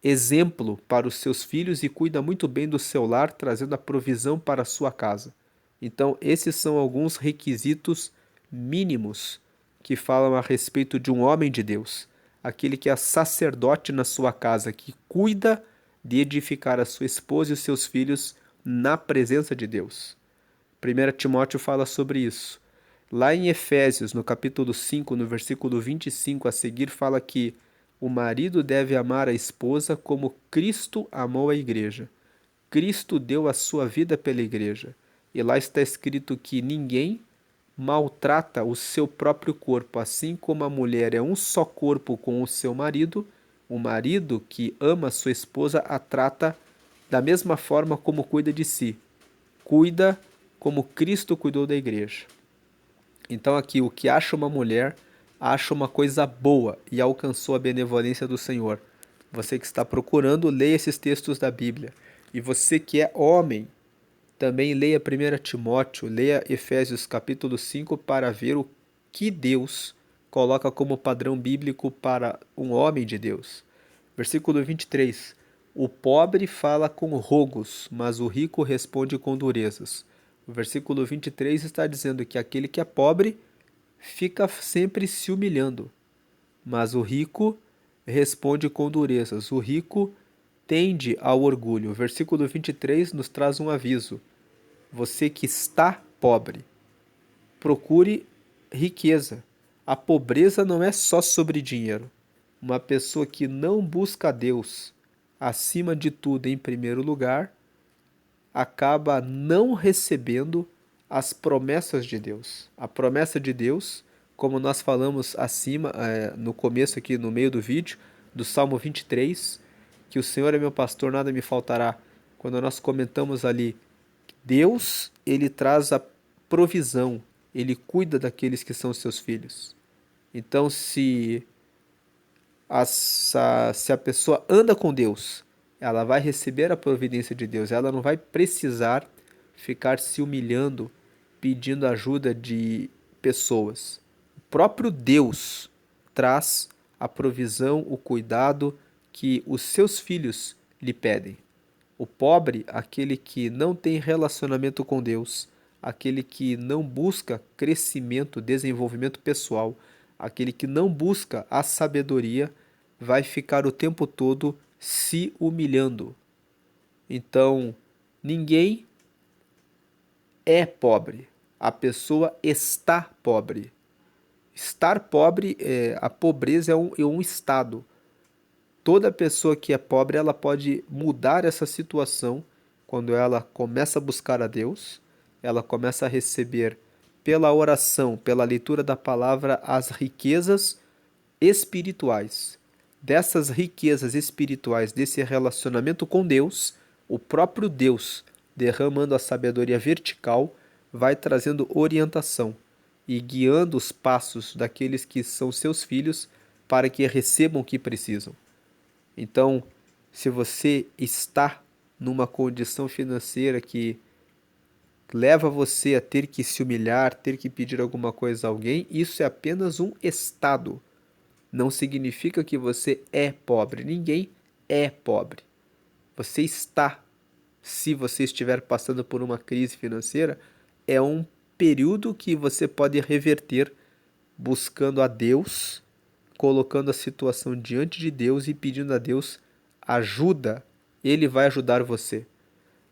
exemplo para os seus filhos e cuida muito bem do seu lar, trazendo a provisão para a sua casa. Então, esses são alguns requisitos mínimos que falam a respeito de um homem de Deus, aquele que é sacerdote na sua casa, que cuida de edificar a sua esposa e os seus filhos na presença de Deus. 1 Timóteo fala sobre isso. Lá em Efésios, no capítulo 5, no versículo 25 a seguir, fala que o marido deve amar a esposa como Cristo amou a igreja. Cristo deu a sua vida pela igreja. E lá está escrito que ninguém maltrata o seu próprio corpo, assim como a mulher é um só corpo com o seu marido, o marido que ama sua esposa a trata da mesma forma como cuida de si. Cuida como Cristo cuidou da igreja. Então aqui, o que acha uma mulher, acha uma coisa boa e alcançou a benevolência do Senhor. Você que está procurando, leia esses textos da Bíblia. E você que é homem, também leia 1 Timóteo, leia Efésios capítulo 5 para ver o que Deus coloca como padrão bíblico para um homem de Deus. Versículo 23. O pobre fala com rogos, mas o rico responde com durezas. O versículo 23 está dizendo que aquele que é pobre fica sempre se humilhando, mas o rico responde com durezas. O rico tende ao orgulho. O versículo 23 nos traz um aviso. Você que está pobre, procure riqueza. A pobreza não é só sobre dinheiro. Uma pessoa que não busca Deus acima de tudo em primeiro lugar, acaba não recebendo as promessas de Deus. A promessa de Deus, como nós falamos acima, no começo aqui, no meio do vídeo, do Salmo 23, que o Senhor é meu pastor, nada me faltará. Quando nós comentamos ali, Deus, ele traz a provisão, ele cuida daqueles que são seus filhos. Então, se a pessoa anda com Deus, ela vai receber a providência de Deus, ela não vai precisar ficar se humilhando, pedindo ajuda de pessoas. O próprio Deus traz a provisão, o cuidado que os seus filhos lhe pedem. O pobre, aquele que não tem relacionamento com Deus, aquele que não busca crescimento, desenvolvimento pessoal, aquele que não busca a sabedoria, vai ficar o tempo todo se humilhando. Então, ninguém é pobre. A pessoa está pobre. Estar pobre, a pobreza é um estado. Toda pessoa que é pobre, ela pode mudar essa situação quando ela começa a buscar a Deus, ela começa a receber pela oração, pela leitura da palavra, as riquezas espirituais. Dessas riquezas espirituais, desse relacionamento com Deus, o próprio Deus, derramando a sabedoria vertical, vai trazendo orientação e guiando os passos daqueles que são seus filhos para que recebam o que precisam. Então, se você está numa condição financeira que leva você a ter que se humilhar, ter que pedir alguma coisa a alguém, isso é apenas um estado. Não significa que você é pobre. Ninguém é pobre. Você está, se você estiver passando por uma crise financeira, é um período que você pode reverter buscando a Deus, colocando a situação diante de Deus e pedindo a Deus ajuda. Ele vai ajudar você.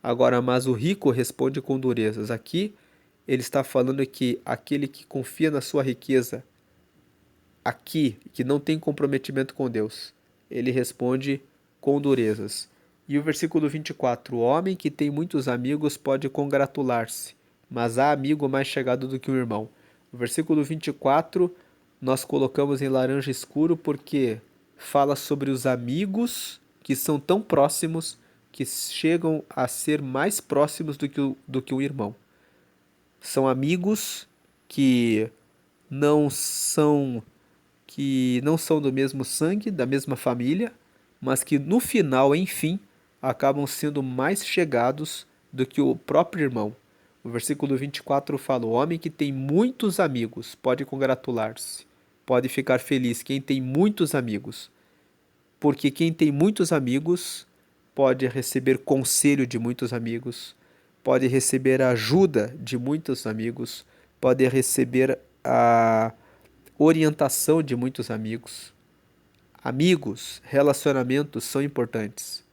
Agora, mas o rico responde com durezas. Aqui ele está falando que aquele que confia na sua riqueza, aqui, que não tem comprometimento com Deus, ele responde com durezas. E o versículo 24: o homem que tem muitos amigos pode congratular-se, mas há amigo mais chegado do que um irmão. O versículo 24 nós colocamos em laranja escuro porque fala sobre os amigos que são tão próximos que chegam a ser mais próximos do que um irmão. São amigos que não são que não são do mesmo sangue, da mesma família, mas que no final, enfim, acabam sendo mais chegados do que o próprio irmão. O versículo 24 fala: o homem que tem muitos amigos pode congratular-se, pode ficar feliz quem tem muitos amigos, porque quem tem muitos amigos pode receber conselho de muitos amigos, pode receber a ajuda de muitos amigos, pode receber a orientação de muitos amigos. Amigos, relacionamentos são importantes.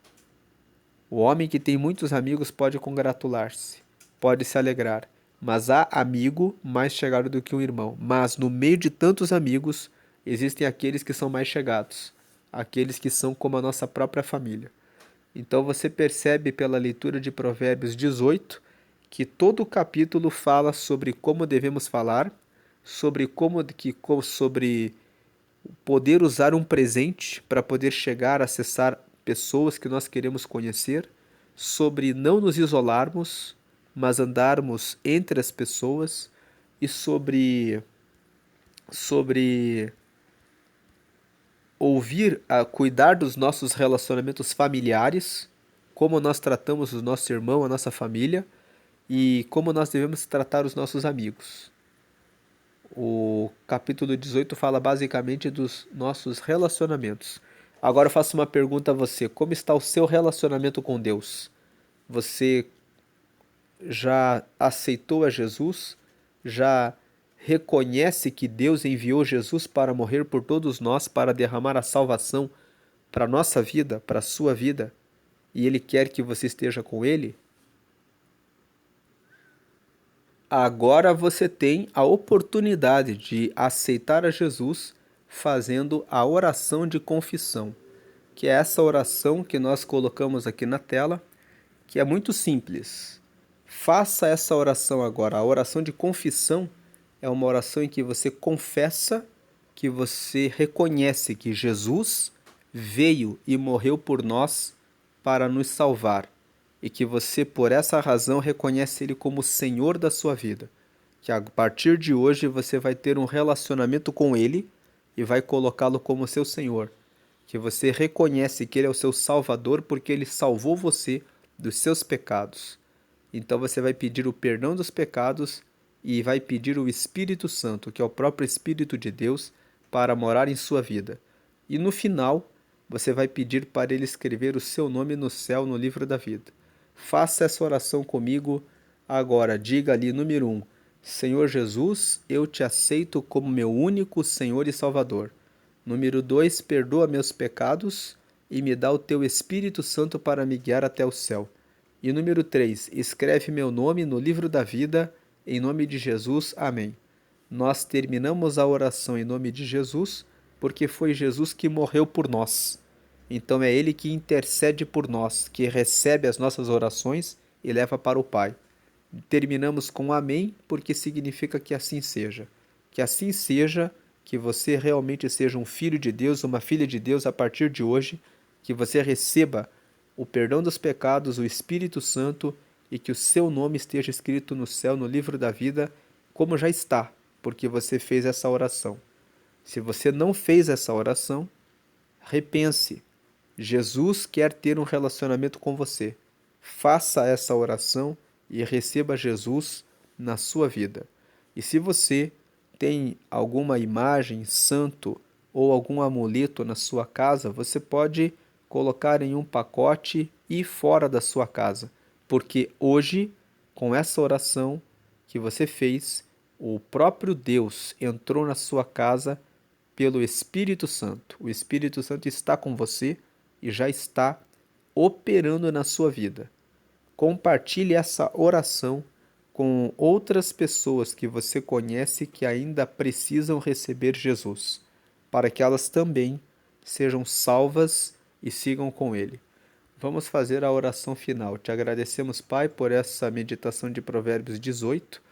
O homem que tem muitos amigos pode congratular-se, pode se alegrar, mas há amigo mais chegado do que um irmão. Mas no meio de tantos amigos, existem aqueles que são mais chegados, aqueles que são como a nossa própria família. Então você percebe pela leitura de Provérbios 18 que todo o capítulo fala sobre como devemos falar, sobre sobre poder usar um presente para poder chegar a acessar pessoas que nós queremos conhecer, sobre não nos isolarmos, mas andarmos entre as pessoas e sobre ouvir a cuidar dos nossos relacionamentos familiares, como nós tratamos o nosso irmão, a nossa família e como nós devemos tratar os nossos amigos. O capítulo 18 fala basicamente dos nossos relacionamentos. Agora eu faço uma pergunta a você: como está o seu relacionamento com Deus? Você já aceitou a Jesus? Já reconhece que Deus enviou Jesus para morrer por todos nós, para derramar a salvação para a nossa vida, para a sua vida, e Ele quer que você esteja com Ele? Agora você tem a oportunidade de aceitar a Jesus fazendo a oração de confissão, que é essa oração que nós colocamos aqui na tela, que é muito simples. Faça essa oração agora. A oração de confissão é uma oração em que você confessa que você reconhece que Jesus veio e morreu por nós para nos salvar e que você, por essa razão, reconhece Ele como o Senhor da sua vida. Que a partir de hoje você vai ter um relacionamento com Ele e vai colocá-lo como seu Senhor. Que você reconhece que Ele é o seu Salvador porque Ele salvou você dos seus pecados. Então você vai pedir o perdão dos pecados e vai pedir o Espírito Santo, que é o próprio Espírito de Deus, para morar em sua vida. E no final, você vai pedir para Ele escrever o seu nome no céu, no livro da vida. Faça essa oração comigo agora. Diga ali, número 1, Senhor Jesus, eu te aceito como meu único Senhor e Salvador. Número 2, perdoa meus pecados e me dá o teu Espírito Santo para me guiar até o céu. E número 3, escreve meu nome no livro da vida, em nome de Jesus. Amém. Nós terminamos a oração em nome de Jesus, porque foi Jesus que morreu por nós. Então é Ele que intercede por nós, que recebe as nossas orações e leva para o Pai. Terminamos com amém, porque significa que assim seja. Que assim seja, que você realmente seja um filho de Deus, uma filha de Deus a partir de hoje, que você receba o perdão dos pecados, o Espírito Santo e que o seu nome esteja escrito no céu, no livro da vida, como já está, porque você fez essa oração. Se você não fez essa oração, repense. Jesus quer ter um relacionamento com você. Faça essa oração e receba Jesus na sua vida. E se você tem alguma imagem, santo ou algum amuleto na sua casa, você pode colocar em um pacote e fora da sua casa, porque hoje, com essa oração que você fez, o próprio Deus entrou na sua casa pelo Espírito Santo. O Espírito Santo está com você e já está operando na sua vida. Compartilhe essa oração com outras pessoas que você conhece que ainda precisam receber Jesus, para que elas também sejam salvas e sigam com Ele. Vamos fazer a oração final. Te agradecemos, Pai, por essa meditação de Provérbios 18.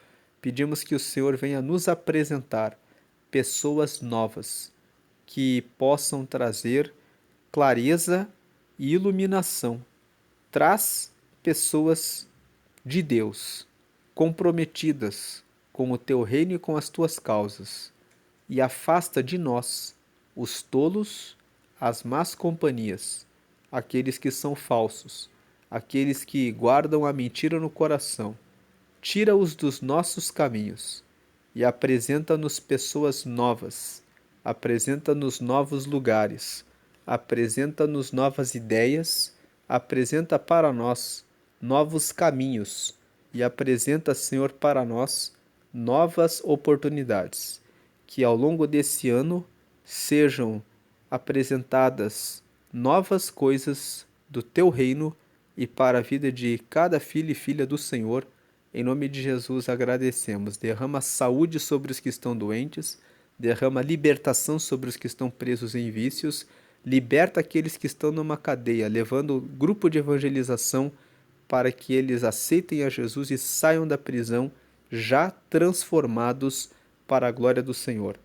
Pedimos que o Senhor venha nos apresentar pessoas novas que possam trazer clareza e iluminação. Traz pessoas de Deus, comprometidas com o teu reino e com as tuas causas, e afasta de nós os tolos, as más companhias, aqueles que são falsos, aqueles que guardam a mentira no coração. Tira-os dos nossos caminhos e apresenta-nos pessoas novas, apresenta-nos novos lugares, apresenta-nos novas ideias, apresenta para nós novos caminhos e apresenta, Senhor, para nós novas oportunidades. Que ao longo desse ano sejam apresentadas novas coisas do teu reino e para a vida de cada filho e filha do Senhor. Em nome de Jesus agradecemos. Derrama saúde sobre os que estão doentes, derrama libertação sobre os que estão presos em vícios, liberta aqueles que estão numa cadeia, levando o grupo de evangelização para que eles aceitem a Jesus e saiam da prisão já transformados para a glória do Senhor.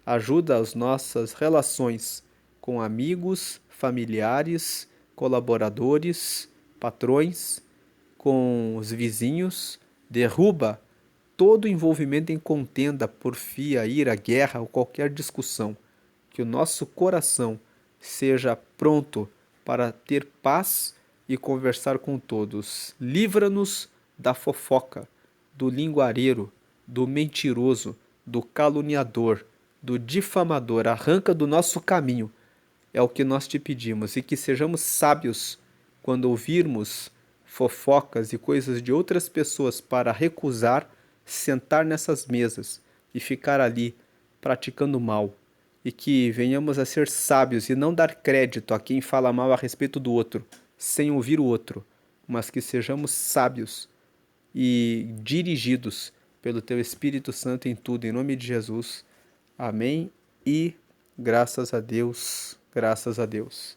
Ajuda as nossas relações com amigos, familiares, colaboradores, patrões, com os vizinhos. Derruba todo envolvimento em contenda, porfia, ira, guerra ou qualquer discussão. Que o nosso coração seja pronto para ter paz e conversar com todos. Livra-nos da fofoca, do linguareiro, do mentiroso, do caluniador, do difamador. Arranca do nosso caminho. É o que nós te pedimos, e que sejamos sábios quando ouvirmos fofocas e coisas de outras pessoas para recusar sentar nessas mesas e ficar ali praticando mal. E que venhamos a ser sábios e não dar crédito a quem fala mal a respeito do outro, sem ouvir o outro, mas que sejamos sábios e dirigidos pelo teu Espírito Santo em tudo, em nome de Jesus. Amém e graças a Deus, graças a Deus.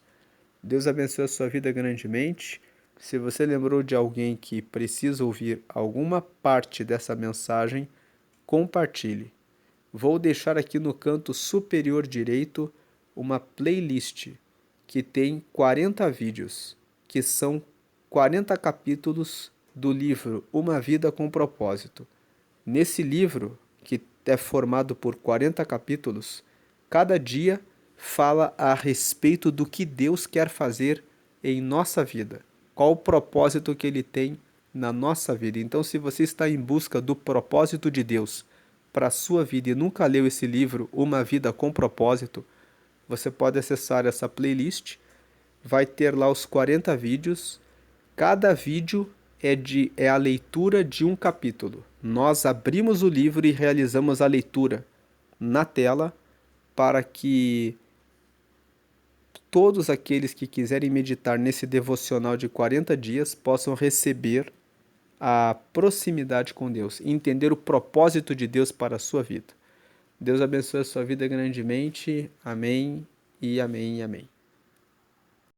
Deus abençoe a sua vida grandemente. Se você lembrou de alguém que precisa ouvir alguma parte dessa mensagem, compartilhe. Vou deixar aqui no canto superior direito uma playlist que tem 40 vídeos, que são 40 capítulos do livro Uma Vida com Propósito. Nesse livro, que é formado por 40 capítulos, cada dia fala a respeito do que Deus quer fazer em nossa vida. Qual o propósito que Ele tem na nossa vida. Então, se você está em busca do propósito de Deus para a sua vida e nunca leu esse livro, Uma Vida com Propósito, você pode acessar essa playlist. Vai ter lá os 40 vídeos. Cada vídeo é a leitura de um capítulo. Nós abrimos o livro e realizamos a leitura na tela para que todos aqueles que quiserem meditar nesse devocional de 40 dias possam receber a proximidade com Deus, entender o propósito de Deus para a sua vida. Deus abençoe a sua vida grandemente. Amém e amém e amém.